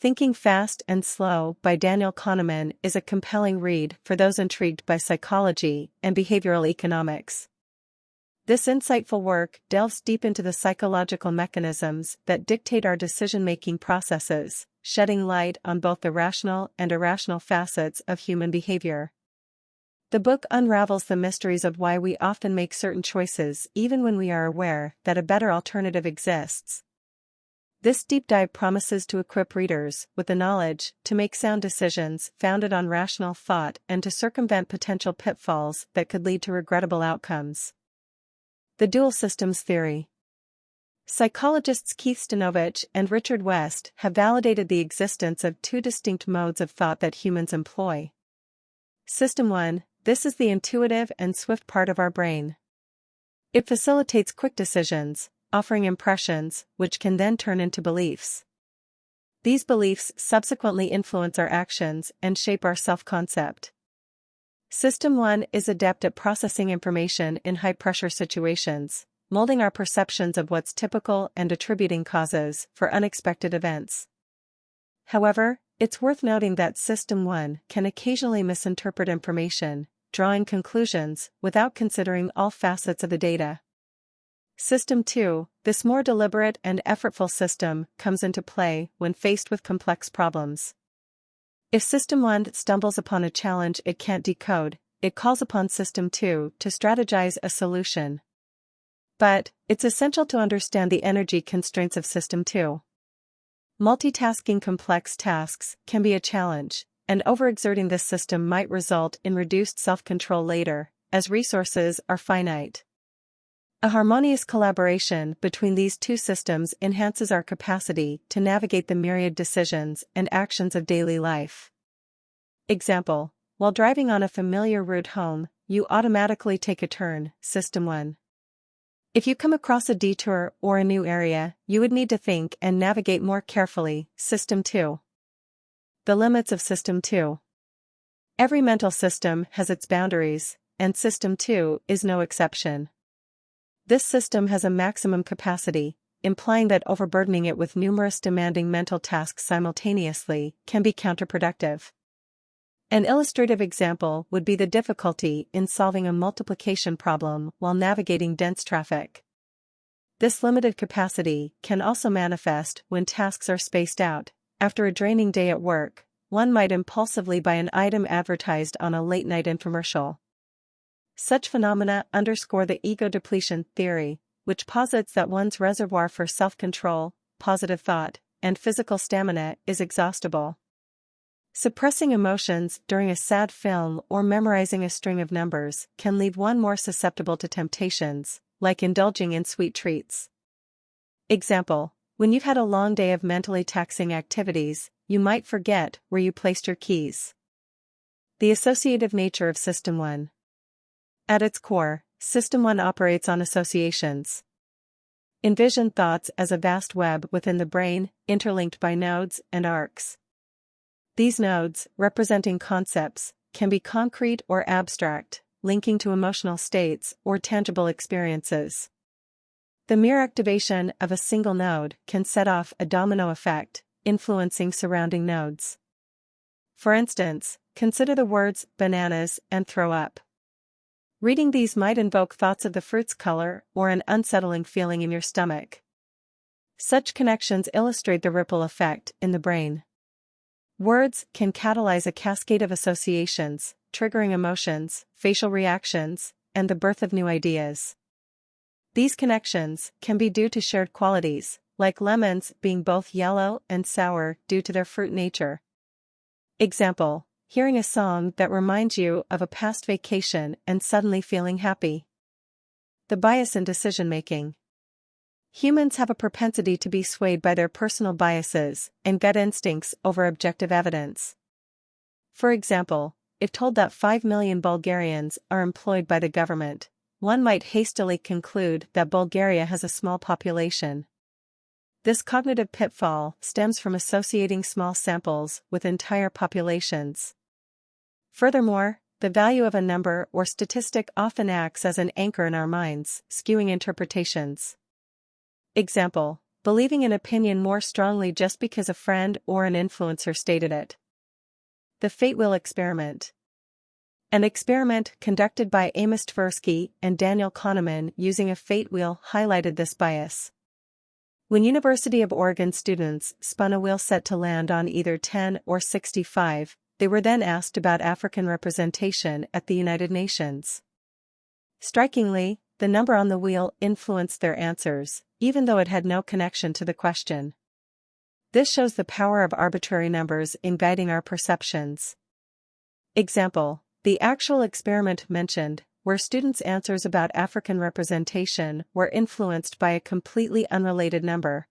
Thinking Fast and Slow by Daniel Kahneman is a compelling read for those intrigued by psychology and behavioral economics. This insightful work delves deep into the psychological mechanisms that dictate our decision-making processes, shedding light on both the rational and irrational facets of human behavior. The book unravels the mysteries of why we often make certain choices even when we are aware that a better alternative exists. This deep dive promises to equip readers with the knowledge to make sound decisions founded on rational thought and to circumvent potential pitfalls that could lead to regrettable outcomes. The Dual Systems Theory. Psychologists Keith Stanovich and Richard West have validated the existence of two distinct modes of thought that humans employ. System 1, this is the intuitive and swift part of our brain. It facilitates quick decisions, offering impressions, which can then turn into beliefs. These beliefs subsequently influence our actions and shape our self-concept. System 1 is adept at processing information in high-pressure situations, molding our perceptions of what's typical and attributing causes for unexpected events. However, it's worth noting that System 1 can occasionally misinterpret information, drawing conclusions without considering all facets of the data. System 2, this more deliberate and effortful system comes into play when faced with complex problems. If System 1 stumbles upon a challenge it can't decode, it calls upon System 2 to strategize a solution. But, it's essential to understand the energy constraints of System 2. Multitasking complex tasks can be a challenge, and overexerting this system might result in reduced self-control later, as resources are finite. A harmonious collaboration between these two systems enhances our capacity to navigate the myriad decisions and actions of daily life. Example: while driving on a familiar route home, you automatically take a turn, System 1. If you come across a detour or a new area, you would need to think and navigate more carefully, System 2. The limits of System 2. Every mental system has its boundaries, and System 2 is no exception. This system has a maximum capacity, implying that overburdening it with numerous demanding mental tasks simultaneously can be counterproductive. An illustrative example would be the difficulty in solving a multiplication problem while navigating dense traffic. This limited capacity can also manifest when tasks are spaced out. After a draining day at work, one might impulsively buy an item advertised on a late-night infomercial. Such phenomena underscore the ego depletion theory, which posits that one's reservoir for self-control, positive thought, and physical stamina is exhaustible. Suppressing emotions during a sad film or memorizing a string of numbers can leave one more susceptible to temptations, like indulging in sweet treats. Example: when you've had a long day of mentally taxing activities, you might forget where you placed your keys. The associative nature of System 1. At its core, System 1 operates on associations. Envision thoughts as a vast web within the brain, interlinked by nodes and arcs. These nodes, representing concepts, can be concrete or abstract, linking to emotional states or tangible experiences. The mere activation of a single node can set off a domino effect, influencing surrounding nodes. For instance, consider the words bananas and throw up. Reading these might invoke thoughts of the fruit's color or an unsettling feeling in your stomach. Such connections illustrate the ripple effect in the brain. Words can catalyze a cascade of associations, triggering emotions, facial reactions, and the birth of new ideas. These connections can be due to shared qualities, like lemons being both yellow and sour due to their fruit nature. Example: hearing a song that reminds you of a past vacation and suddenly feeling happy. The bias in decision-making. Humans have a propensity to be swayed by their personal biases and gut instincts over objective evidence. For example, if told that 5 million Bulgarians are employed by the government, one might hastily conclude that Bulgaria has a small population. This cognitive pitfall stems from associating small samples with entire populations. Furthermore, the value of a number or statistic often acts as an anchor in our minds, skewing interpretations. Example: believing an opinion more strongly just because a friend or an influencer stated it. The fate wheel experiment. An experiment conducted by Amos Tversky and Daniel Kahneman using a fate wheel highlighted this bias. When University of Oregon students spun a wheel set to land on either 10 or 65, they were then asked about African representation at the United Nations. Strikingly, the number on the wheel influenced their answers, even though it had no connection to the question. This shows the power of arbitrary numbers in guiding our perceptions. Example: the actual experiment mentioned, where students' answers about African representation were influenced by a completely unrelated number.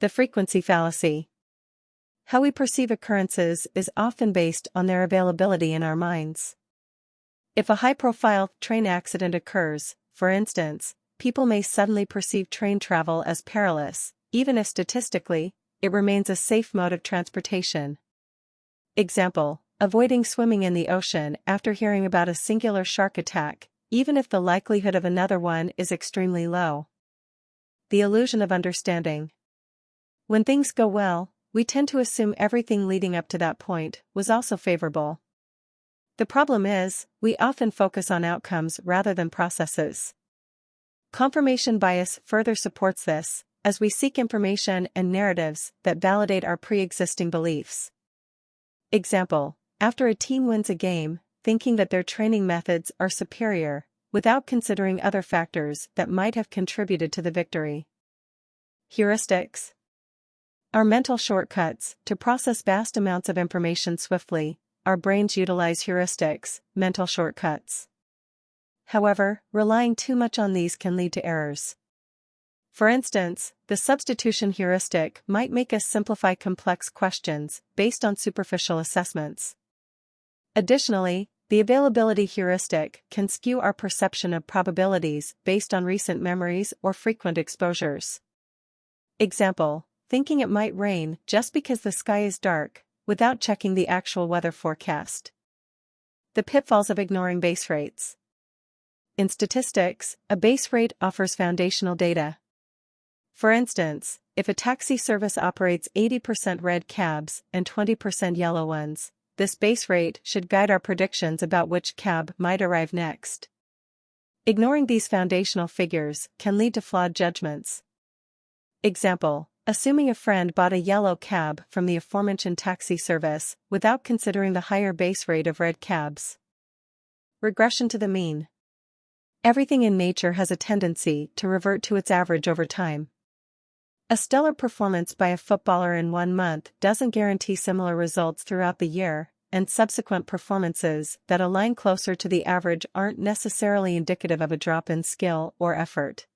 The frequency fallacy. How we perceive occurrences is often based on their availability in our minds. If a high-profile train accident occurs, for instance, people may suddenly perceive train travel as perilous, even if statistically, it remains a safe mode of transportation. Example: avoiding swimming in the ocean after hearing about a singular shark attack, even if the likelihood of another one is extremely low. The illusion of understanding. When things go well, we tend to assume everything leading up to that point was also favorable. The problem is, we often focus on outcomes rather than processes. Confirmation bias further supports this, as we seek information and narratives that validate our pre-existing beliefs. Example: after a team wins a game, thinking that their training methods are superior, without considering other factors that might have contributed to the victory. Heuristics. Our mental shortcuts to process vast amounts of information swiftly. Our brains utilize heuristics, mental shortcuts. However, relying too much on these can lead to errors. For instance, the substitution heuristic might make us simplify complex questions based on superficial assessments. Additionally, the availability heuristic can skew our perception of probabilities based on recent memories or frequent exposures. Example: thinking it might rain just because the sky is dark, without checking the actual weather forecast. The pitfalls of ignoring base rates. In statistics, a base rate offers foundational data. For instance, if a taxi service operates 80% red cabs and 20% yellow ones, this base rate should guide our predictions about which cab might arrive next. Ignoring these foundational figures can lead to flawed judgments. Example: assuming a friend bought a yellow cab from the aforementioned taxi service without considering the higher base rate of red cabs. Regression to the mean. Everything in nature has a tendency to revert to its average over time. A stellar performance by a footballer in 1 month doesn't guarantee similar results throughout the year, and subsequent performances that align closer to the average aren't necessarily indicative of a drop in skill or effort.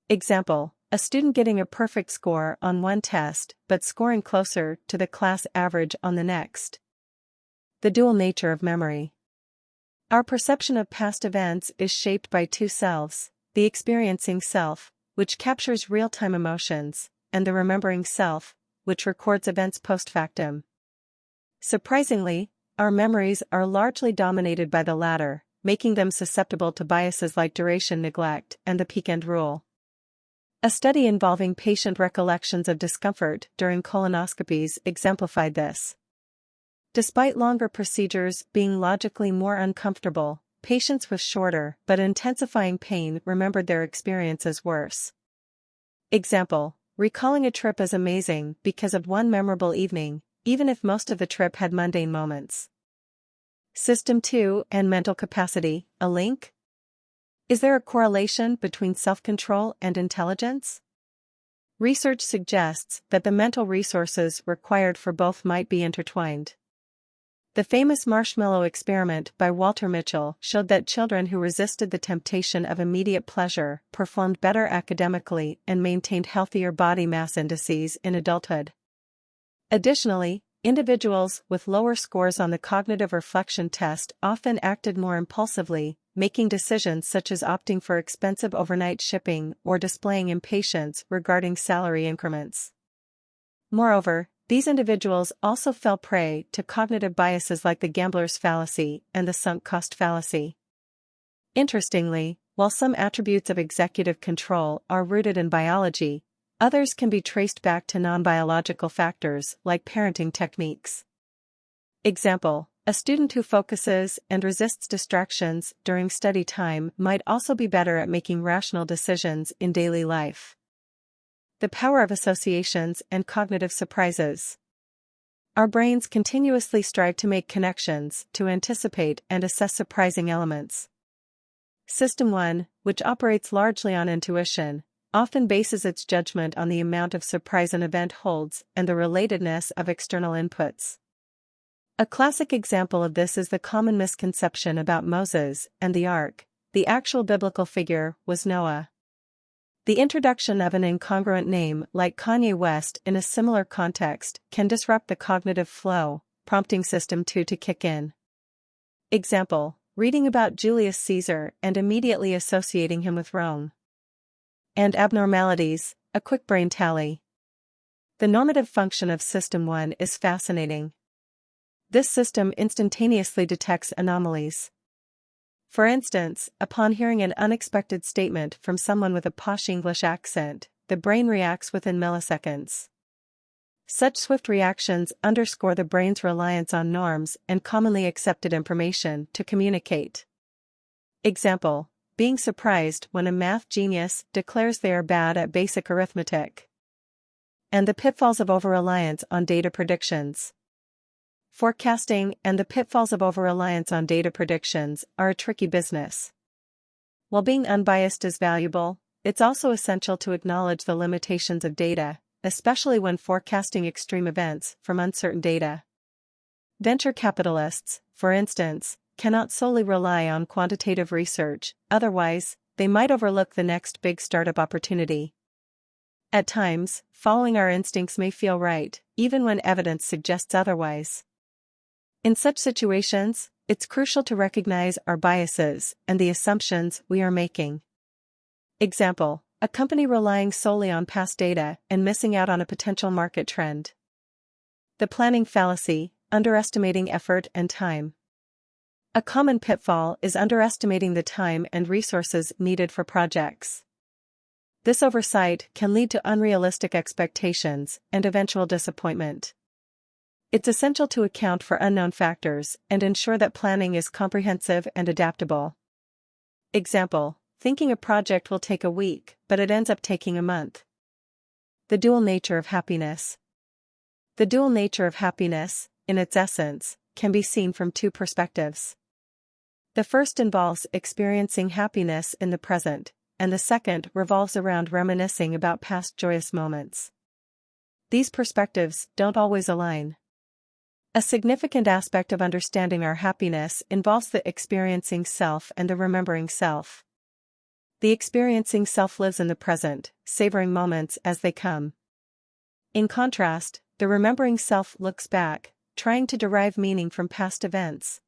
Example: a student getting a perfect score on one test but scoring closer to the class average on the next. The dual nature of memory. Our perception of past events is shaped by two selves: the experiencing self, which captures real-time emotions, and the remembering self, which records events post factum. Surprisingly, our memories are largely dominated by the latter, making them susceptible to biases like duration neglect and the peak-end rule. A study involving patient recollections of discomfort during colonoscopies exemplified this. Despite longer procedures being logically more uncomfortable, patients with shorter but intensifying pain remembered their experience as worse. Example: recalling a trip as amazing because of one memorable evening, even if most of the trip had mundane moments. System 2 and mental capacity, a link? Is there a correlation between self-control and intelligence? Research suggests that the mental resources required for both might be intertwined. The famous marshmallow experiment by Walter Mitchell showed that children who resisted the temptation of immediate pleasure performed better academically and maintained healthier body mass indices in adulthood. Additionally, individuals with lower scores on the cognitive reflection test often acted more impulsively, making decisions such as opting for expensive overnight shipping or displaying impatience regarding salary increments. Moreover, these individuals also fell prey to cognitive biases like the gambler's fallacy and the sunk cost fallacy. Interestingly, while some attributes of executive control are rooted in biology, Others can be traced back to non-biological factors like parenting techniques. Example: a student who focuses and resists distractions during study time might also be better at making rational decisions in daily life. The power of associations and cognitive surprises. Our brains continuously strive to make connections, to anticipate and assess surprising elements. System 1, which operates largely on intuition, often bases its judgment on the amount of surprise an event holds and the relatedness of external inputs. A classic example of this is the common misconception about Moses and the Ark. The actual biblical figure was Noah. The introduction of an incongruent name like Kanye West in a similar context can disrupt the cognitive flow, prompting System 2 to kick in. Example: reading about Julius Caesar and immediately associating him with Rome. And Abnormalities, a quick brain tally. The normative function of System 1 is fascinating. This system instantaneously detects anomalies. For instance, upon hearing an unexpected statement from someone with a posh English accent, the brain reacts within milliseconds. Such swift reactions underscore the brain's reliance on norms and commonly accepted information to communicate. Example: being surprised when a math genius declares they are bad at basic arithmetic. And the pitfalls of over-reliance on data predictions. Forecasting and the pitfalls of over-reliance on data predictions are a tricky business. While being unbiased is valuable, it's also essential to acknowledge the limitations of data, especially when forecasting extreme events from uncertain data. Venture capitalists, for instance, cannot solely rely on quantitative research, otherwise, they might overlook the next big startup opportunity. At times, following our instincts may feel right, even when evidence suggests otherwise. In such situations, it's crucial to recognize our biases and the assumptions we are making. Example: a company relying solely on past data and missing out on a potential market trend. The planning fallacy, underestimating effort and time. A common pitfall is underestimating the time and resources needed for projects. This oversight can lead to unrealistic expectations and eventual disappointment. It's essential to account for unknown factors and ensure that planning is comprehensive and adaptable. Example: thinking a project will take a week, but it ends up taking a month. The dual nature of happiness. The dual nature of happiness, in its essence, can be seen from two perspectives. The first involves experiencing happiness in the present, and the second revolves around reminiscing about past joyous moments. These perspectives don't always align. A significant aspect of understanding our happiness involves the experiencing self and the remembering self. The experiencing self lives in the present, savoring moments as they come. In contrast, the remembering self looks back, trying to derive meaning from past events.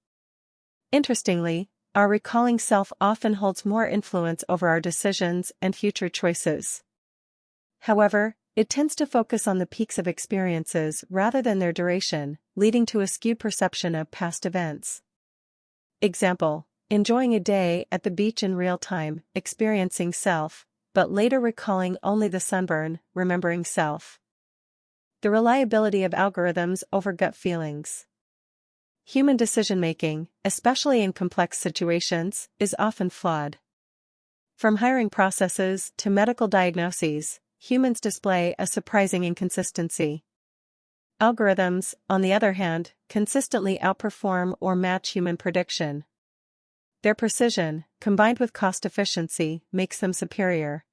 Interestingly, our recalling self often holds more influence over our decisions and future choices. However, it tends to focus on the peaks of experiences rather than their duration, leading to a skewed perception of past events. Example: enjoying a day at the beach in real time, experiencing self, but later recalling only the sunburn, remembering self. The reliability of algorithms over gut feelings. Human decision-making, especially in complex situations, is often flawed. From hiring processes to medical diagnoses, humans display a surprising inconsistency. Algorithms, on the other hand, consistently outperform or match human prediction. Their precision, combined with cost efficiency, makes them superior.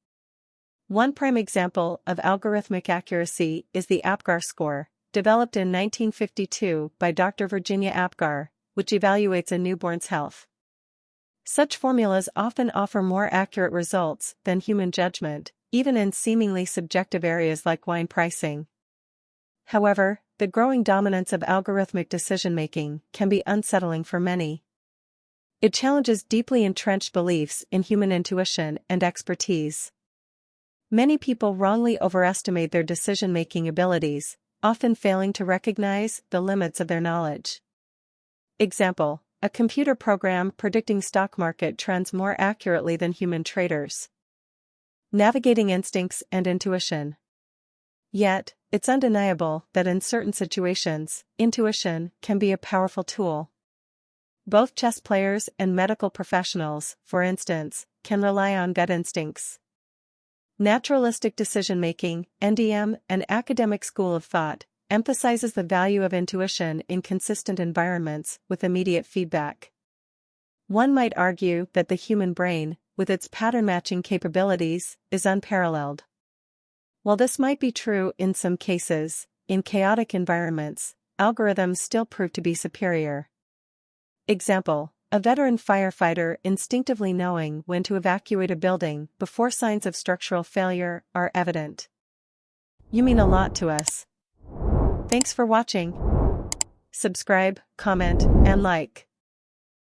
One prime example of algorithmic accuracy is the APGAR score, developed in 1952 by Dr. Virginia Apgar, which evaluates a newborn's health. Such formulas often offer more accurate results than human judgment, even in seemingly subjective areas like wine pricing. However, the growing dominance of algorithmic decision-making can be unsettling for many. It challenges deeply entrenched beliefs in human intuition and expertise. Many people wrongly overestimate their decision-making abilities, often failing to recognize the limits of their knowledge. Example: a computer program predicting stock market trends more accurately than human traders. Navigating instincts and intuition. Yet, it's undeniable that in certain situations, intuition can be a powerful tool. Both chess players and medical professionals, for instance, can rely on gut instincts. Naturalistic decision-making, NDM, an academic school of thought, emphasizes the value of intuition in consistent environments with immediate feedback. One might argue that the human brain, with its pattern-matching capabilities, is unparalleled. While this might be true in some cases, in chaotic environments, algorithms still prove to be superior. Example: a veteran firefighter instinctively knowing when to evacuate a building before signs of structural failure are evident. You mean a lot to us. Thanks for watching. Subscribe, comment, and like.